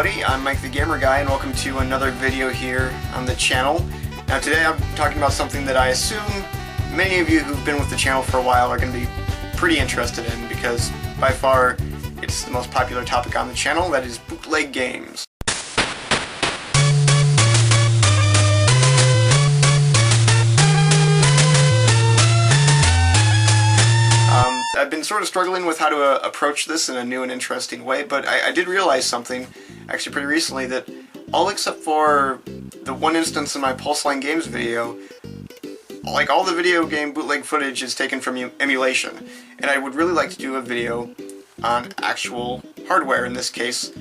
everybody, I'm Mike the Gamer Guy and welcome to another video here on the channel. Now today I'm talking about something that I assume many of you who've been with the channel for a while are going to be pretty interested in, because by far it's the most popular topic on the channel, that is bootleg games. I've been sort of struggling with how to approach this in a new and interesting way, but I did realize something, actually pretty recently, that all except for the one instance in my Pulseline Games video, like all the video game bootleg footage is taken from emulation, and I would really like to do a video on actual hardware, in this case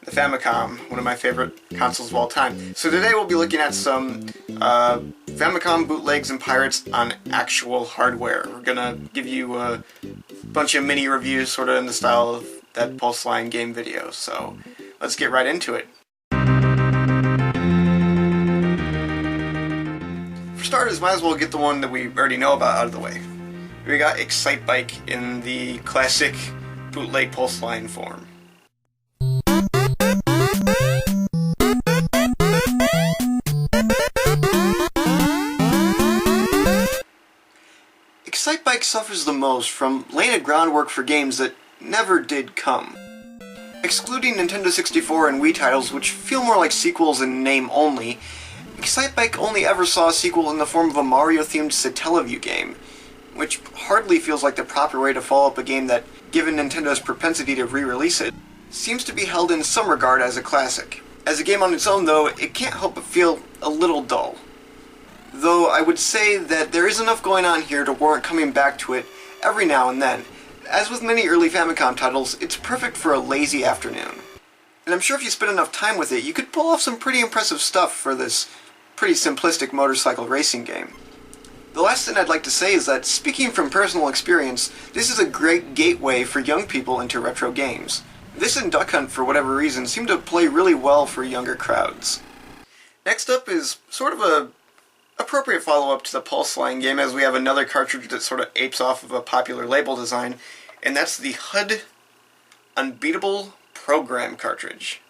the Famicom, one of my favorite consoles of all time. So today we'll be looking at some Famicom bootlegs and pirates on actual hardware. We're gonna give you a bunch of mini reviews, sort of in the style of that Pulseline game video. So let's get right into it. For starters, might as well get the one that we already know about out of the way. We got ExciteBike in the classic bootleg Pulseline form. ExciteBike suffers the most from laying a groundwork for games that never did come. Excluding Nintendo 64 and Wii titles, which feel more like sequels in name only, ExciteBike only ever saw a sequel in the form of a Mario-themed Satellaview game, which hardly feels like the proper way to follow up a game that, given Nintendo's propensity to re-release it, seems to be held in some regard as a classic. As a game on its own, though, it can't help but feel a little dull. Though I would say that there is enough going on here to warrant coming back to it every now and then. As with many early Famicom titles, it's perfect for a lazy afternoon. And I'm sure if you spend enough time with it, you could pull off some pretty impressive stuff for this pretty simplistic motorcycle racing game. The last thing I'd like to say is that, speaking from personal experience, this is a great gateway for young people into retro games. This and Duck Hunt, for whatever reason, seem to play really well for younger crowds. Next up is sort of a appropriate follow-up to the Pulseline game, as we have another cartridge that sort of apes off of a popular label design, and that's the HUD Unbeatable Program cartridge.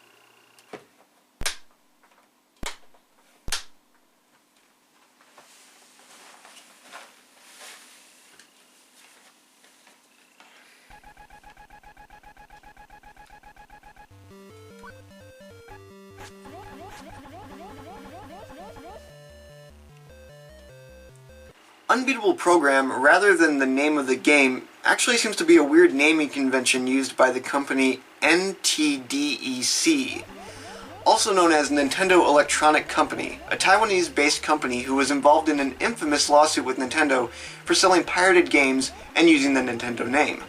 Unbeatable Program, rather than the name of the game, actually seems to be a weird naming convention used by the company NTDEC, also known as Nintendo Electronic Company, a Taiwanese-based company who was involved in an infamous lawsuit with Nintendo for selling pirated games and using the Nintendo name.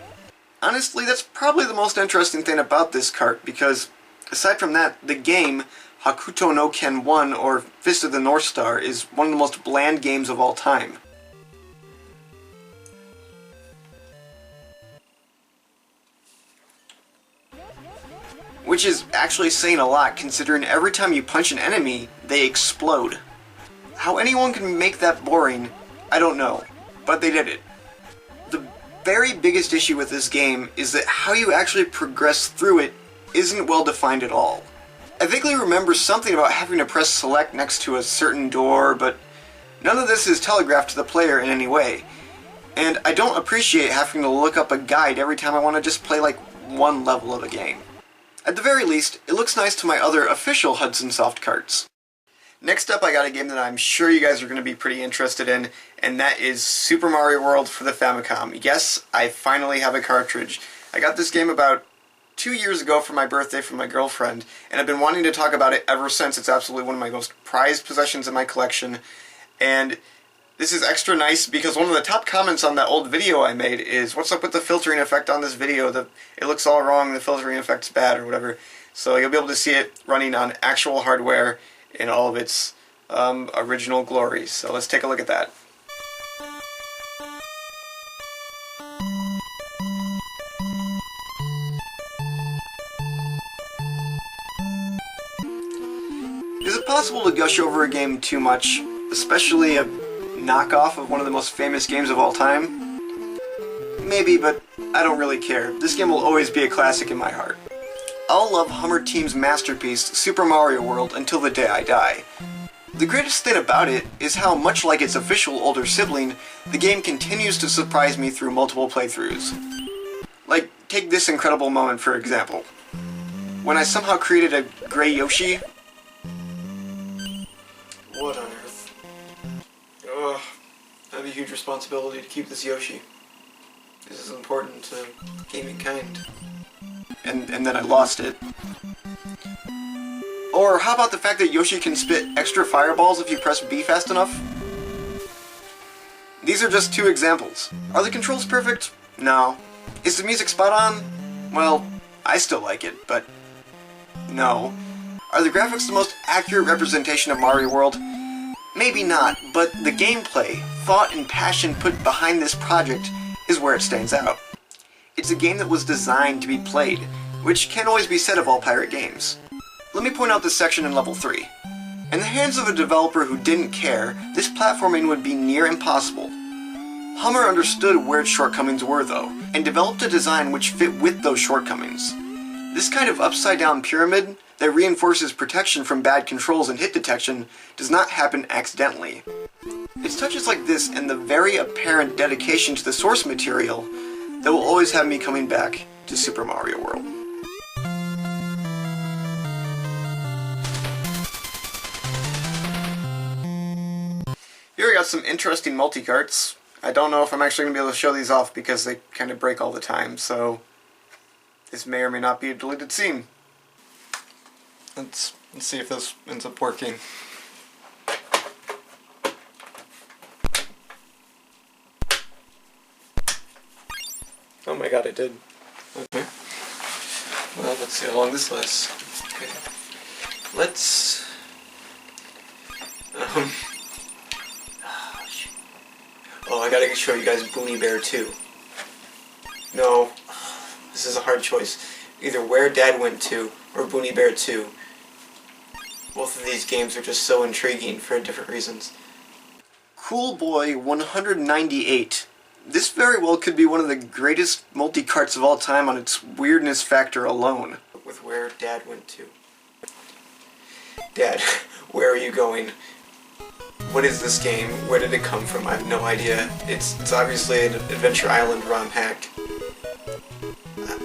Honestly, that's probably the most interesting thing about this cart, because aside from that, the game, Hakuto no Ken 1, or Fist of the North Star, is one of the most bland games of all time. Which is actually saying a lot, considering every time you punch an enemy, they explode. How anyone can make that boring, I don't know, but they did it. The very biggest issue with this game is that how you actually progress through it isn't well defined at all. I vaguely remember something about having to press select next to a certain door, but none of this is telegraphed to the player in any way. And I don't appreciate having to look up a guide every time I want to just play like one level of a game. At the very least, it looks nice to my other official Hudson Soft carts. Next up, I got a game that I'm sure you guys are going to be pretty interested in, and that is Super Mario World for the Famicom. Yes, I finally have a cartridge. I got this game about 2 years ago for my birthday from my girlfriend, and I've been wanting to talk about it ever since. It's absolutely one of my most prized possessions in my collection, and this is extra nice because one of the top comments on that old video I made is, "What's up with the filtering effect on this video? It looks all wrong, the filtering effect's bad," or whatever. So you'll be able to see it running on actual hardware in all of its original glory. So let's take a look at that. Is it possible to gush over a game too much, especially a knockoff of one of the most famous games of all time? Maybe, but I don't really care. This game will always be a classic in my heart. I'll love Hummer Team's masterpiece, Super Mario World, until the day I die. The greatest thing about it is how, much like its official older sibling, the game continues to surprise me through multiple playthroughs. Like, take this incredible moment for example. When I somehow created a gray Yoshi. What on earth? Ugh, I have a huge responsibility to keep this Yoshi. This is important to gaming kind. And then I lost it. Or how about the fact that Yoshi can spit extra fireballs if you press B fast enough? These are just two examples. Are the controls perfect? No. Is the music spot on? Well, I still like it, but no. Are the graphics the most accurate representation of Mario World? Maybe not, but the gameplay, thought, and passion put behind this project is where it stands out. It's a game that was designed to be played, which can't always be said of all pirate games. Let me point out this section in Level 3. In the hands of a developer who didn't care, this platforming would be near impossible. Hummer understood where its shortcomings were, though, and developed a design which fit with those shortcomings. This kind of upside-down pyramid that reinforces protection from bad controls and hit detection does not happen accidentally. It's touches like this and the very apparent dedication to the source material that will always have me coming back to Super Mario World. Here we got some interesting multi-carts. I don't know if I'm actually going to be able to show these off because they kind of break all the time, so this may or may not be a deleted scene. Let's see if this ends up working. Oh my god, it did. Okay. Well, let's see how long this lasts. Okay. Let's... Oh, I gotta show you guys Boonie Bear 2. No, this is a hard choice. Either Where Dad Went To or Boonie Bear 2. Both of these games are just so intriguing for different reasons. Cool Boy 198. This very well could be one of the greatest multi-carts of all time on its weirdness factor alone. With Where Dad Went To. Dad, where are you going? What is this game? Where did it come from? I have no idea. It's obviously an Adventure Island ROM hack.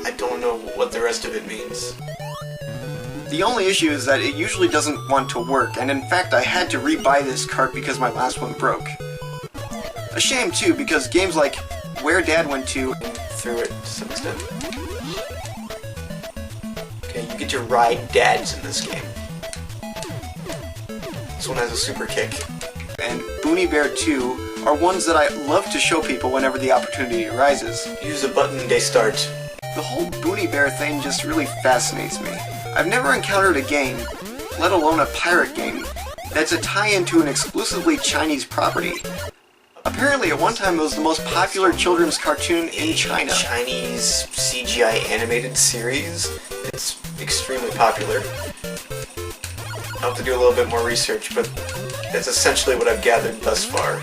I don't know what the rest of it means. The only issue is that it usually doesn't want to work, and in fact I had to re-buy this cart because my last one broke. A shame too, because games like Where Dad Went To through it to some extent. Okay, you get to ride dads in this game. This one has a super kick. And Boonie Bear 2 are ones that I love to show people whenever the opportunity arises. Use a button, they start. The whole Boonie Bear thing just really fascinates me. I've never encountered a game, let alone a pirate game, that's a tie-in to an exclusively Chinese property. Apparently at one time it was the most popular children's cartoon in China. Chinese CGI animated series? It's extremely popular. I'll have to do a little bit more research, but that's essentially what I've gathered thus far.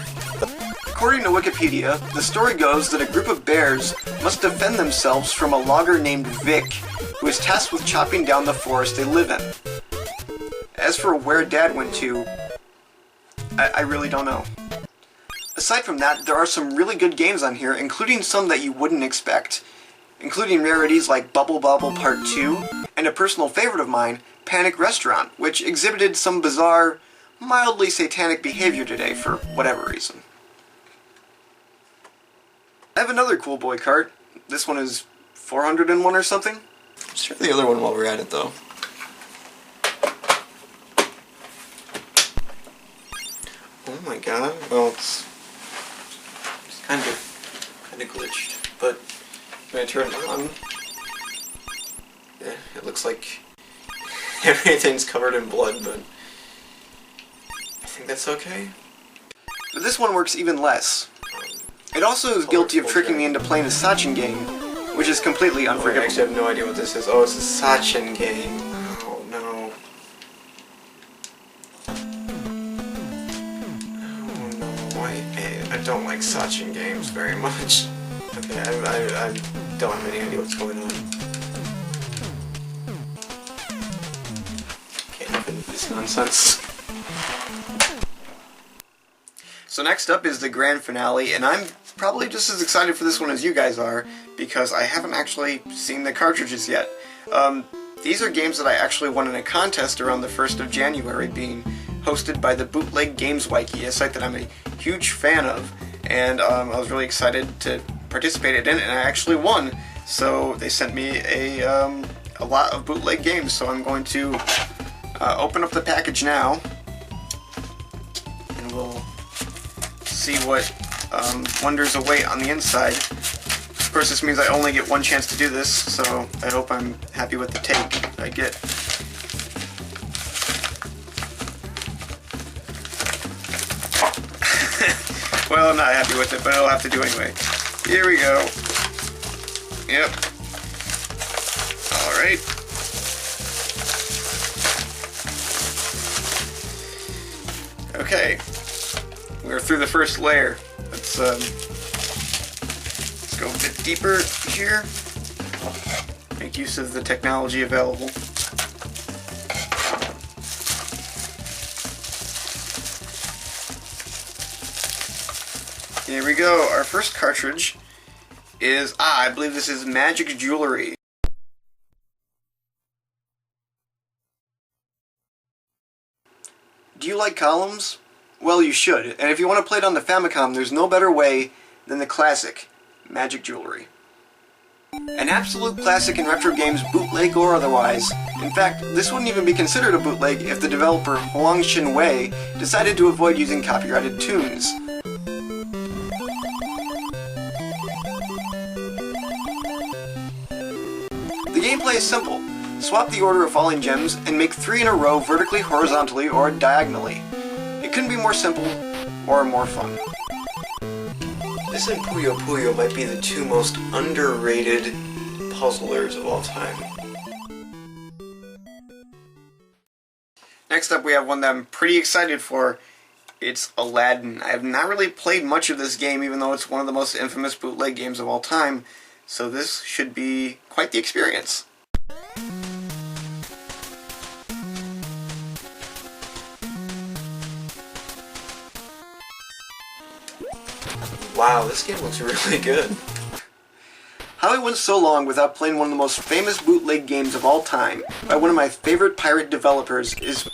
According to Wikipedia, the story goes that a group of bears must defend themselves from a logger named Vic, who is tasked with chopping down the forest they live in. As for Where Dad Went To, I really don't know. Aside from that, there are some really good games on here, including some that you wouldn't expect, including rarities like Bubble Bobble Part 2, and a personal favorite of mine, Panic Restaurant, which exhibited some bizarre, mildly satanic behavior today for whatever reason. I have another Cool Boy cart. This one is 401 or something. Let's try the other one while we're at it, though. Oh my god. Well, it's kind of glitched, but when I turn it on, yeah, it looks like everything's covered in blood, but I think that's okay. But this one works even less. It also is guilty of tricking me into playing a Sachin game, which is completely unforgivable. I actually have no idea what this is. Oh, it's a Sachin game. Oh no. Oh no, I don't like Sachin games very much. Okay, I don't have any idea what's going on. nonsense. So next up is the grand finale, and I'm probably just as excited for this one as you guys are, because I haven't actually seen the cartridges yet. These are games that I actually won in a contest around the 1st of January, being hosted by the Bootleg Games Wiki, a site that I'm a huge fan of, and I was really excited to participate in it, and I actually won. So they sent me a lot of bootleg games, so I'm going to open up the package now, and we'll see what wonders await on the inside. Of course, this means I only get one chance to do this, so I hope I'm happy with the take I get. Well, I'm not happy with it, but I'll have to do anyway. Here we go. Yep. Alright. Okay. We're through the first layer. Let's go a bit deeper here. Make use of the technology available. Here we go. Our first cartridge is, I believe this is Magic Jewelry. Do you like columns? Well, you should. And if you want to play it on the Famicom, there's no better way than the classic Magic Jewelry. An absolute classic in retro games, bootleg or otherwise. In fact, this wouldn't even be considered a bootleg if the developer Huang Xinwei decided to avoid using copyrighted tunes. The gameplay is simple. Swap the order of falling gems and make 3 in a row vertically, horizontally, or diagonally. It couldn't be more simple or more fun. This and Puyo Puyo might be the 2 most underrated puzzlers of all time. Next up we have one that I'm pretty excited for. It's Aladdin. I have not really played much of this game, even though it's one of the most infamous bootleg games of all time. So this should be quite the experience. Wow, this game looks really good. How I went so long without playing one of the most famous bootleg games of all time by one of my favorite pirate developers is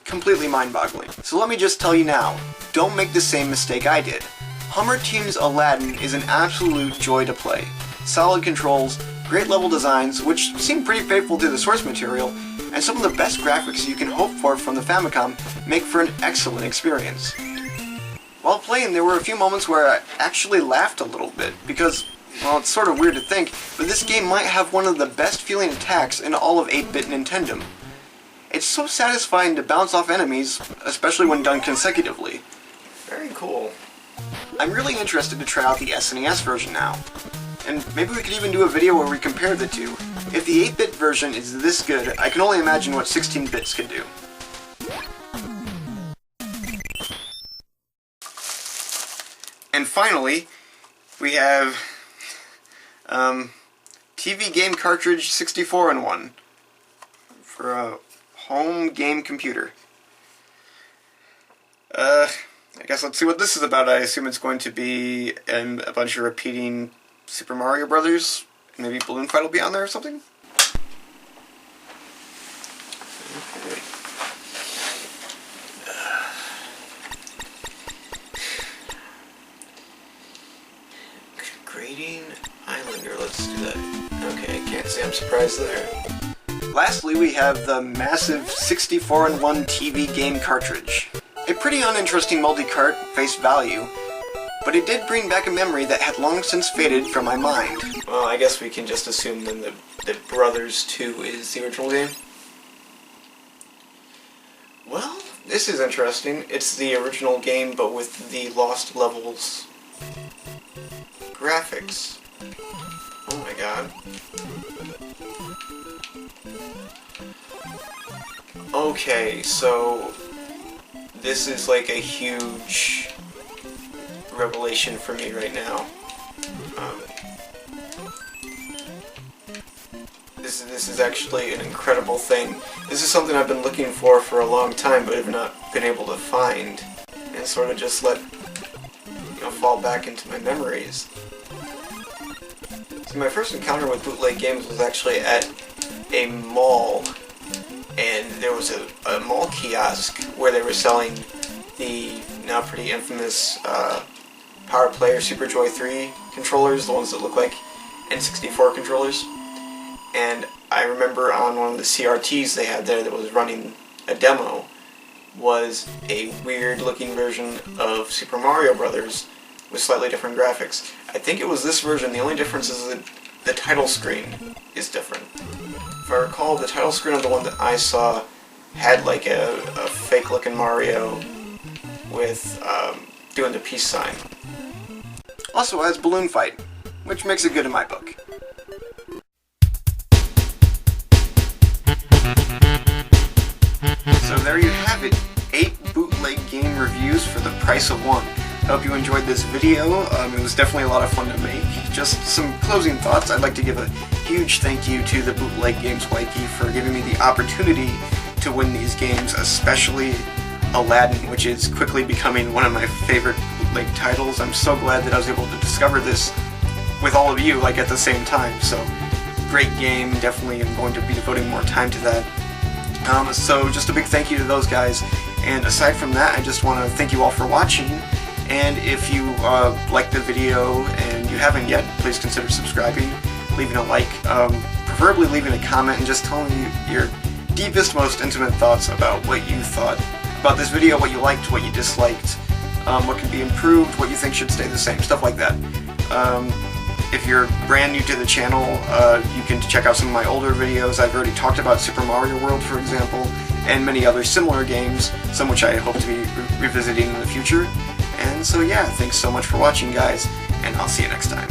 completely mind-boggling. So let me just tell you now, don't make the same mistake I did. Hummer Team's Aladdin is an absolute joy to play. Solid controls, great level designs, which seem pretty faithful to the source material, and some of the best graphics you can hope for from the Famicom make for an excellent experience. While playing, there were a few moments where I actually laughed a little bit, because, well, it's sort of weird to think, but this game might have one of the best feeling attacks in all of 8-bit Nintendo. It's so satisfying to bounce off enemies, especially when done consecutively. Very cool. I'm really interested to try out the SNES version now. And maybe we could even do a video where we compare the two. If the 8-bit version is this good, I can only imagine what 16-bits could do. And finally, we have TV Game Cartridge 64-in-1 for a home game computer. I guess let's see what this is about. I assume it's going to be a bunch of repeating Super Mario Brothers. Maybe Balloon Fight will be on there or something? Okay. Grading Islander, let's do that. Okay, can't say I'm surprised there. Lastly, we have the massive 64-in-1 TV Game Cartridge. A pretty uninteresting multi-cart face value, but it did bring back a memory that had long since faded from my mind. Well, I guess we can just assume then that Brothers 2 is the original game. Well, this is interesting. It's the original game, but with the Lost Levels graphics. Oh my god. Okay, so this is like a huge revelation for me this is actually an incredible thing. This is something I've been looking for a long time, but have not been able to find, and sort of just let, fall back into my memories. So my first encounter with bootleg games was actually at a mall, and there was a mall kiosk where they were selling the now pretty infamous Power Player Super Joy 3 controllers, the ones that look like N64 controllers. And I remember on one of the CRTs they had there that was running a demo was a weird looking version of Super Mario Brothers with slightly different graphics. I think it was this version. The only difference is that the title screen is different. If I recall, the title screen of the one that I saw had like a fake looking Mario with doing the peace sign. Also has Balloon Fight, which makes it good in my book. So there you have it, 8 bootleg game reviews for the price of one. I hope you enjoyed this video. It was definitely a lot of fun to make. Just some closing thoughts. I'd like to give a huge thank you to the Bootleg Games Wiki for giving me the opportunity to win these games, especially Aladdin, which is quickly becoming one of my favorite bootleg titles. I'm so glad that I was able to discover this with all of you, like, at the same time. So, great game. Definitely am going to be devoting more time to that. So just a big thank you to those guys. And aside from that, I just want to thank you all for watching. And if you liked the video and you haven't yet, please consider subscribing, leaving a like, preferably leaving a comment, and just telling me your deepest, most intimate thoughts about what you thought about this video, what you liked, what you disliked, what can be improved, what you think should stay the same, stuff like that. If you're brand new to the channel, you can check out some of my older videos. I've already talked about Super Mario World, for example, and many other similar games, some which I hope to be revisiting in the future. And so yeah, thanks so much for watching, guys, and I'll see you next time.